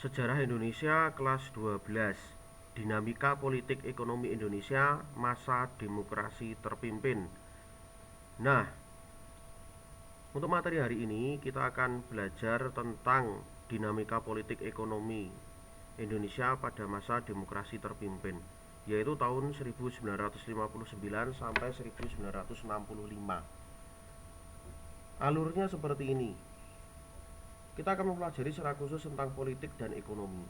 Sejarah Indonesia kelas 12. Dinamika politik ekonomi Indonesia masa demokrasi terpimpin. Nah, untuk materi hari ini kita akan belajar tentang dinamika politik ekonomi Indonesia pada masa demokrasi terpimpin, yaitu tahun 1959 sampai 1965. Alurnya seperti ini. Kita akan mempelajari secara khusus tentang politik dan ekonomi.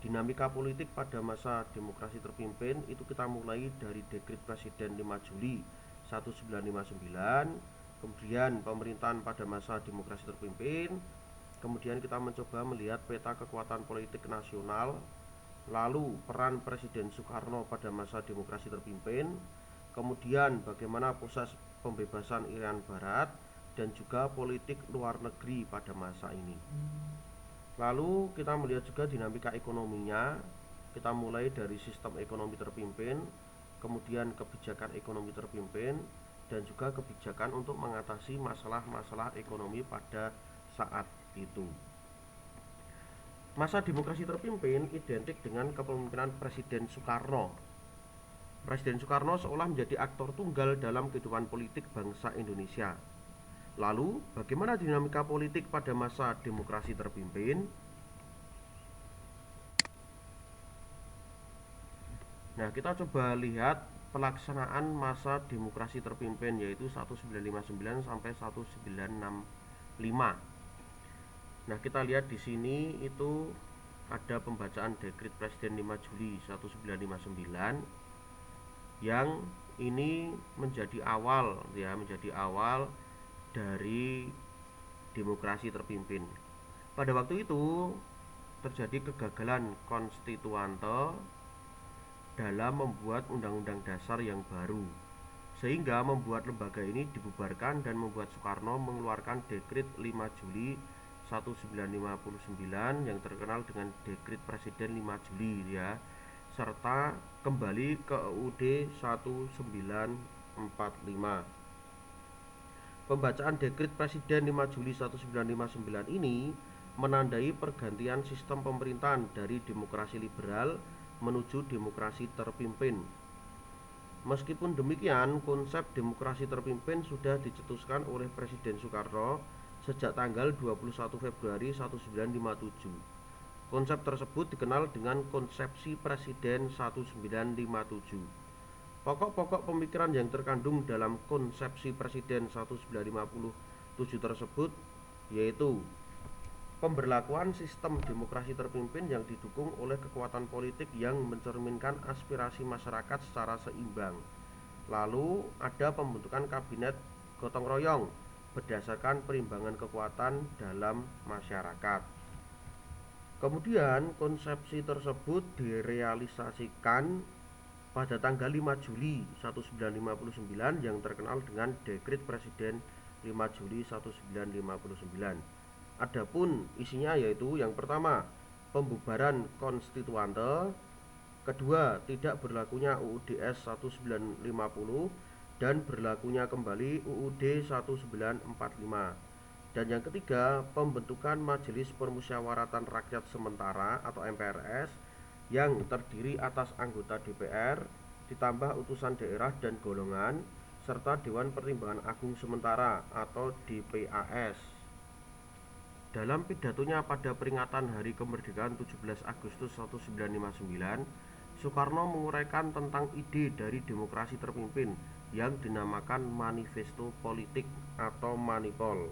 Dinamika politik pada masa demokrasi terpimpin itu kita mulai dari Dekrit Presiden 5 Juli 1959, kemudian pemerintahan pada masa demokrasi terpimpin, kemudian kita mencoba melihat peta kekuatan politik nasional, lalu peran Presiden Soekarno pada masa demokrasi terpimpin, kemudian bagaimana proses pembebasan Irian Barat, dan juga politik luar negeri pada masa ini. Lalu kita melihat juga dinamika ekonominya. Kita mulai dari sistem ekonomi terpimpin, kemudian kebijakan ekonomi terpimpin, dan juga kebijakan untuk mengatasi masalah-masalah ekonomi pada saat itu. Masa demokrasi terpimpin identik dengan kepemimpinan Presiden Soekarno. Presiden Soekarno seolah menjadi aktor tunggal dalam kehidupan politik bangsa Indonesia. Lalu, bagaimana dinamika politik pada masa demokrasi terpimpin? Nah, kita coba lihat pelaksanaan masa demokrasi terpimpin, yaitu 1959 sampai 1965. Nah, kita lihat di sini itu ada pembacaan Dekrit Presiden 5 Juli 1959 yang ini menjadi awal dari demokrasi terpimpin. Pada waktu itu terjadi kegagalan konstituante dalam membuat undang-undang dasar yang baru, sehingga membuat lembaga ini dibubarkan dan membuat Soekarno mengeluarkan Dekrit 5 Juli 1959 yang terkenal dengan Dekrit Presiden 5 Juli serta kembali ke UUD 1945. Pembacaan Dekrit Presiden 5 Juli 1959 ini menandai pergantian sistem pemerintahan dari demokrasi liberal menuju demokrasi terpimpin. Meskipun demikian, konsep demokrasi terpimpin sudah dicetuskan oleh Presiden Soekarno sejak tanggal 21 Februari 1957. Konsep tersebut dikenal dengan konsepsi Presiden 1957. Pokok-pokok pemikiran yang terkandung dalam konsepsi Presiden 1957 tersebut yaitu pemberlakuan sistem demokrasi terpimpin yang didukung oleh kekuatan politik yang mencerminkan aspirasi masyarakat secara seimbang. Lalu ada pembentukan kabinet gotong royong berdasarkan perimbangan kekuatan dalam masyarakat. Kemudian konsepsi tersebut direalisasikan pada tanggal 5 Juli 1959 yang terkenal dengan Dekrit Presiden 5 Juli 1959. Adapun isinya yaitu yang pertama, pembubaran konstituante, kedua, tidak berlakunya UUDS 1950 dan berlakunya kembali UUD 1945. Dan yang ketiga, pembentukan Majelis Permusyawaratan Rakyat Sementara atau MPRS yang terdiri atas anggota DPR ditambah utusan daerah dan golongan serta Dewan Pertimbangan Agung Sementara atau DPAS. Dalam pidatonya pada peringatan Hari Kemerdekaan 17 Agustus 1959, Soekarno menguraikan tentang ide dari demokrasi terpimpin yang dinamakan Manifesto Politik atau Manipol.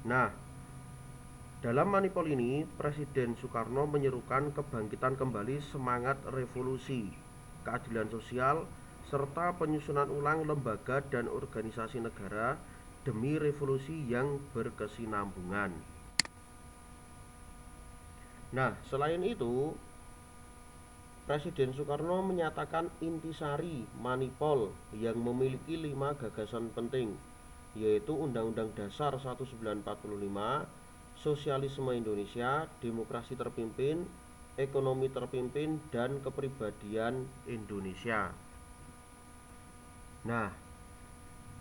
Nah, dalam Manipol ini, Presiden Soekarno menyerukan kebangkitan kembali semangat revolusi, keadilan sosial, serta penyusunan ulang lembaga dan organisasi negara demi revolusi yang berkesinambungan. Nah, selain itu, Presiden Soekarno menyatakan intisari Manipol yang memiliki 5 gagasan penting, yaitu Undang-Undang Dasar 1945, Sosialisme Indonesia, Demokrasi Terpimpin, Ekonomi Terpimpin, dan Kepribadian Indonesia. Nah,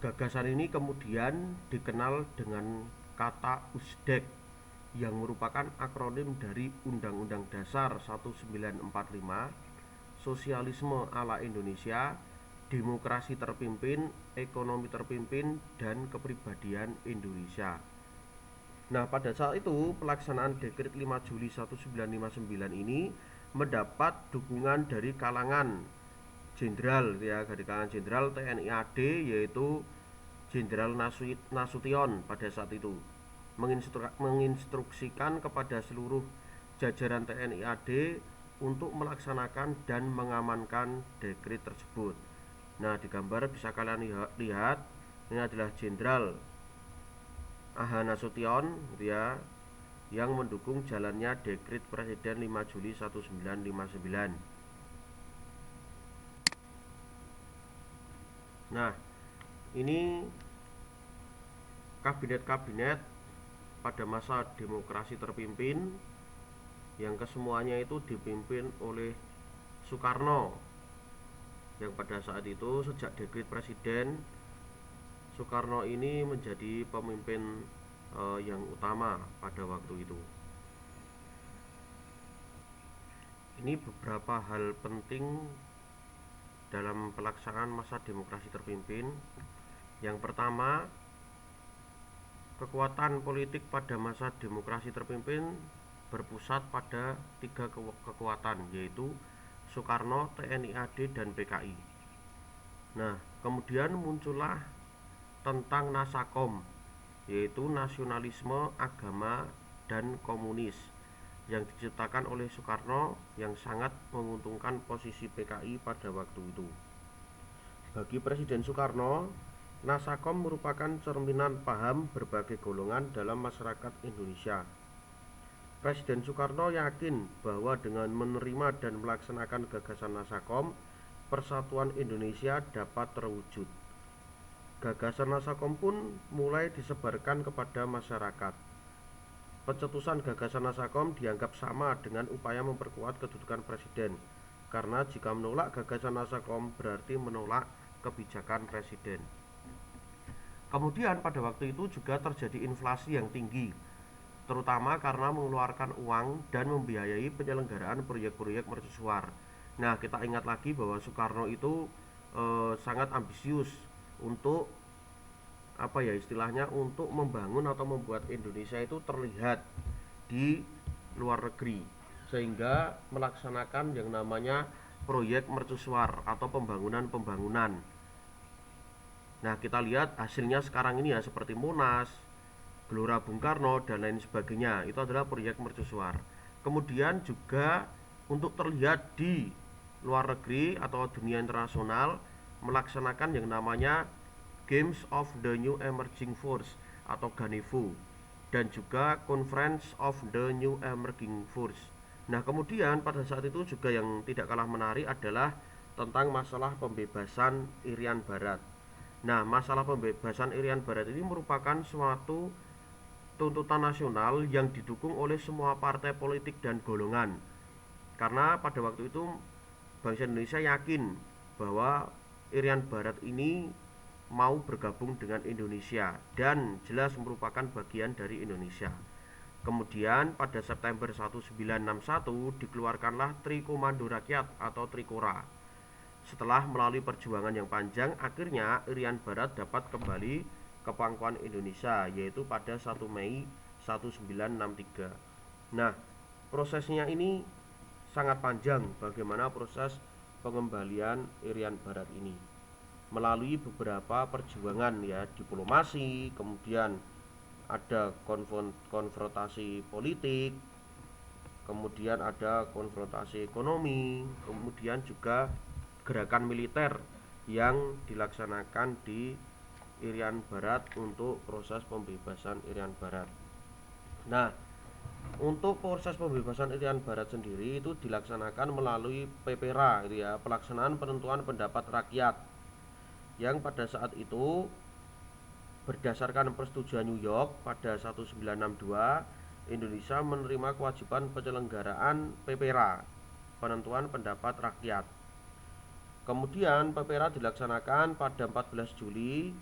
gagasan ini kemudian dikenal dengan kata USDEK yang merupakan akronim dari Undang-Undang Dasar 1945, Sosialisme ala Indonesia, Demokrasi terpimpin, Ekonomi terpimpin, dan Kepribadian Indonesia. Nah, pada saat itu pelaksanaan Dekret 5 Juli 1959 ini mendapat dukungan dari kalangan jenderal, ya, dari kalangan jenderal TNI AD, yaitu Jenderal Nasution pada saat itu menginstruksikan kepada seluruh jajaran TNI AD untuk melaksanakan dan mengamankan dekret tersebut. Nah, di gambar bisa kalian lihat ini adalah Jenderal AH Nasution, ya, yang mendukung jalannya dekret Presiden 5 Juli 1959. Nah, ini kabinet-kabinet pada masa demokrasi terpimpin yang kesemuanya itu dipimpin oleh Soekarno, yang pada saat itu sejak dekret presiden Soekarno ini menjadi pemimpin yang utama pada waktu itu. Ini beberapa hal penting dalam pelaksanaan masa demokrasi terpimpin. Yang pertama, kekuatan politik pada masa demokrasi terpimpin berpusat pada 3 kekuatan, yaitu Soekarno, TNI AD, dan PKI. Nah, kemudian muncullah tentang Nasakom, yaitu nasionalisme, agama, dan komunis, yang diciptakan oleh Soekarno yang sangat menguntungkan posisi PKI pada waktu itu. Bagi Presiden Soekarno, Nasakom merupakan cerminan paham berbagai golongan dalam masyarakat Indonesia. Presiden Soekarno yakin bahwa dengan menerima dan melaksanakan gagasan Nasakom, persatuan Indonesia dapat terwujud. Gagasan Nasakom pun mulai disebarkan kepada masyarakat. Pencetusan gagasan Nasakom dianggap sama dengan upaya memperkuat kedudukan presiden, karena jika menolak gagasan Nasakom berarti menolak kebijakan presiden. Kemudian pada waktu itu juga terjadi inflasi yang tinggi, terutama karena mengeluarkan uang dan membiayai penyelenggaraan proyek-proyek mercusuar. Nah, kita ingat lagi bahwa Soekarno itu sangat ambisius untuk istilahnya untuk membangun atau membuat Indonesia itu terlihat di luar negeri, sehingga melaksanakan yang namanya proyek mercusuar atau pembangunan. Nah, kita lihat hasilnya sekarang ini ya, seperti Monas, Gelora Bung Karno, dan lain sebagainya. Itu adalah proyek mercusuar. Kemudian juga untuk terlihat di luar negeri atau dunia internasional, melaksanakan yang namanya Games of the New Emerging Force atau GANEVO, dan juga Conference of the New Emerging Force. Nah, kemudian pada saat itu juga yang tidak kalah menarik adalah tentang masalah pembebasan Irian Barat. Nah, masalah pembebasan Irian Barat ini merupakan suatu tuntutan nasional yang didukung oleh semua partai politik dan golongan. Karena pada waktu itu bangsa Indonesia yakin bahwa Irian Barat ini mau bergabung dengan Indonesia dan jelas merupakan bagian dari Indonesia. Kemudian pada September 1961 dikeluarkanlah Trikomando Rakyat atau Trikora. Setelah melalui perjuangan yang panjang, akhirnya Irian Barat dapat kembali ke pangkuan Indonesia, yaitu pada 1 Mei 1963. Nah, prosesnya ini sangat panjang, bagaimana proses pengembalian Irian Barat ini melalui beberapa perjuangan, ya, diplomasi, kemudian ada konfrontasi politik, kemudian ada konfrontasi ekonomi, kemudian juga gerakan militer yang dilaksanakan di Irian Barat untuk proses pembebasan Irian Barat. Nah, untuk proses pembebasan Irian Barat sendiri itu dilaksanakan melalui PPRA, gitu ya, pelaksanaan penentuan pendapat rakyat, yang pada saat itu berdasarkan persetujuan New York pada 1962, Indonesia menerima kewajiban penyelenggaraan PPRA, penentuan pendapat rakyat. Kemudian PPRA dilaksanakan pada 14 Juli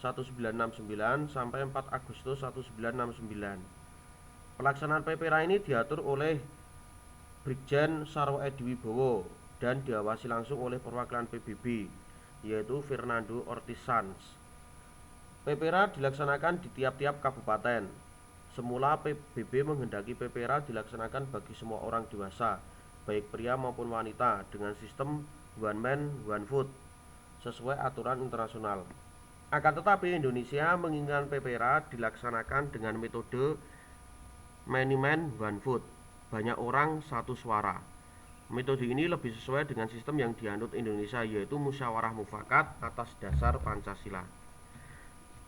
1969 sampai 4 Agustus 1969. Pelaksanaan PPRA ini diatur oleh Brigjen Sarwo Edi Wibowo dan diawasi langsung oleh perwakilan PBB, yaitu Fernando Ortiz Sanz. PPRA dilaksanakan di tiap-tiap kabupaten. Semula PBB menghendaki PPRA dilaksanakan bagi semua orang dewasa, baik pria maupun wanita, dengan sistem one man one vote sesuai aturan internasional. Akan tetapi Indonesia menginginkan PPRA dilaksanakan dengan metode many man one vote, banyak orang satu suara. Metode ini lebih sesuai dengan sistem yang dianut Indonesia, yaitu musyawarah mufakat atas dasar Pancasila.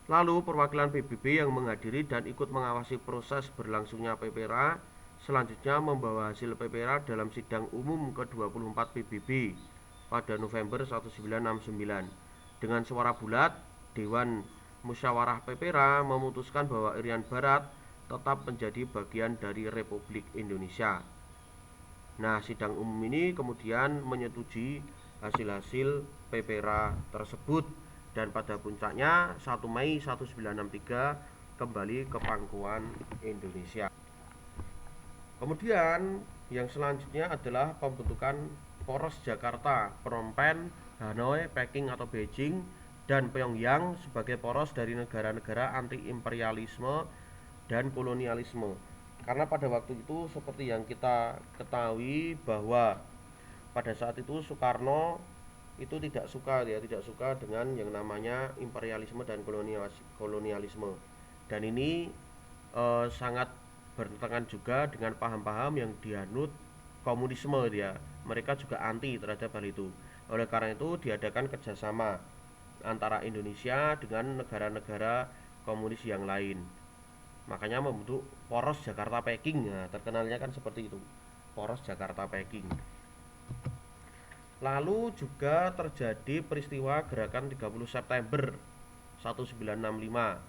Lalu perwakilan PBB yang menghadiri dan ikut mengawasi proses berlangsungnya PPRA selanjutnya membawa hasil PPRA dalam sidang umum ke-24 PBB pada November 1969. Dengan suara bulat, Dewan Musyawarah PPRA memutuskan bahwa Irian Barat tetap menjadi bagian dari Republik Indonesia. Nah, sidang umum ini kemudian menyetujui hasil-hasil PPRA tersebut, dan pada puncaknya 1 Mei 1963 kembali ke pangkuan Indonesia. Kemudian yang selanjutnya adalah pembentukan Poros Jakarta, Phnom Penh, Hanoi, Peking atau Beijing, dan Pyongyang sebagai poros dari negara-negara anti-imperialisme dan kolonialisme. Karena pada waktu itu seperti yang kita ketahui bahwa pada saat itu Soekarno itu tidak suka dengan yang namanya imperialisme dan kolonialisme, dan ini sangat bertentangan juga dengan paham-paham yang dianut komunisme. Mereka juga anti terhadap hal itu. Oleh karena itu diadakan kerjasama antara Indonesia dengan negara-negara komunis yang lain, makanya membentuk Poros Jakarta Peking. Nah, terkenalnya kan seperti itu, Poros Jakarta Peking. Lalu juga terjadi peristiwa gerakan 30 September 1965.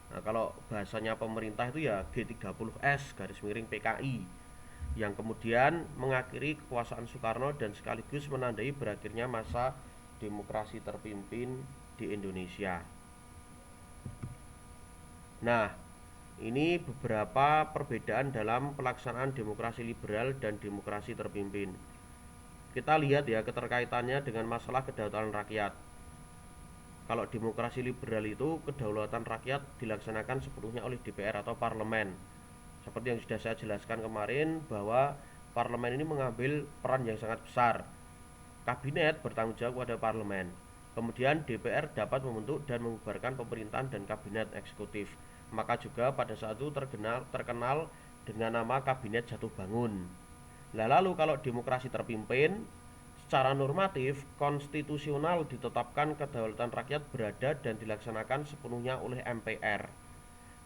Nah, kalau bahasanya pemerintah itu ya G30S garis miring PKI, yang kemudian mengakhiri kekuasaan Soekarno dan sekaligus menandai berakhirnya masa demokrasi terpimpin di Indonesia. Nah, ini beberapa perbedaan dalam pelaksanaan demokrasi liberal dan demokrasi terpimpin. Kita lihat ya keterkaitannya dengan masalah kedaulatan rakyat. Kalau demokrasi liberal itu kedaulatan rakyat dilaksanakan sepenuhnya oleh DPR atau parlemen. Seperti yang sudah saya jelaskan kemarin bahwa parlemen ini mengambil peran yang sangat besar. Kabinet bertanggung jawab pada parlemen. Kemudian DPR dapat membentuk dan membubarkan pemerintahan dan kabinet eksekutif. Maka juga pada saat itu terkenal dengan nama kabinet jatuh bangun. Lalu kalau demokrasi terpimpin, secara normatif konstitusional ditetapkan kedaulatan rakyat berada dan dilaksanakan sepenuhnya oleh MPR.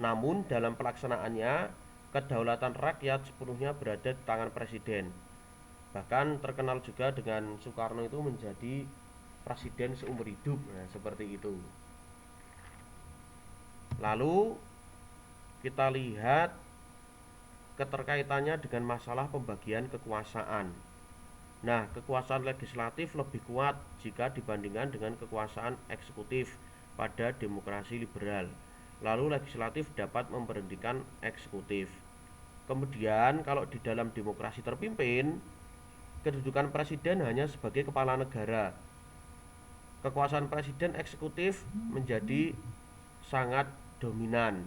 Namun dalam pelaksanaannya kedaulatan rakyat sepenuhnya berada di tangan presiden. Bahkan terkenal juga dengan Soekarno itu menjadi presiden seumur hidup. Nah, seperti itu. Lalu kita lihat keterkaitannya dengan masalah pembagian kekuasaan. Nah, kekuasaan legislatif lebih kuat jika dibandingkan dengan kekuasaan eksekutif pada demokrasi liberal. Lalu legislatif dapat memberhentikan eksekutif. Kemudian kalau di dalam demokrasi terpimpin, kedudukan presiden hanya sebagai kepala negara. Kekuasaan presiden eksekutif menjadi sangat dominan.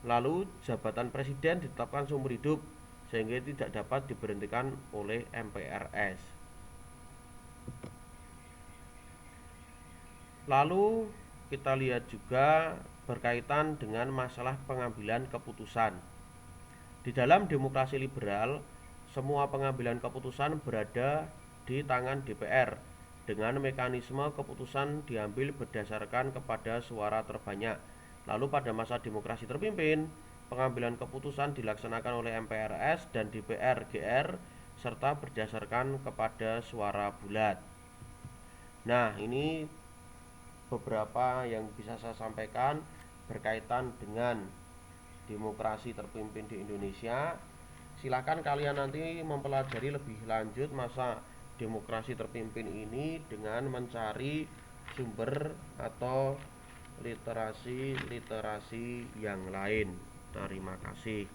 Lalu jabatan presiden ditetapkan seumur hidup sehingga tidak dapat diberhentikan oleh MPRS. Lalu kita lihat juga berkaitan dengan masalah pengambilan keputusan. Di dalam demokrasi liberal, semua pengambilan keputusan berada di tangan DPR dengan mekanisme keputusan diambil berdasarkan kepada suara terbanyak. Lalu pada masa demokrasi terpimpin, pengambilan keputusan dilaksanakan oleh MPRS dan DPR GR serta berdasarkan kepada suara bulat. Nah, ini beberapa yang bisa saya sampaikan berkaitan dengan demokrasi terpimpin di Indonesia. Silakan kalian nanti mempelajari lebih lanjut masa demokrasi terpimpin ini dengan mencari sumber atau literasi yang lain. Terima kasih.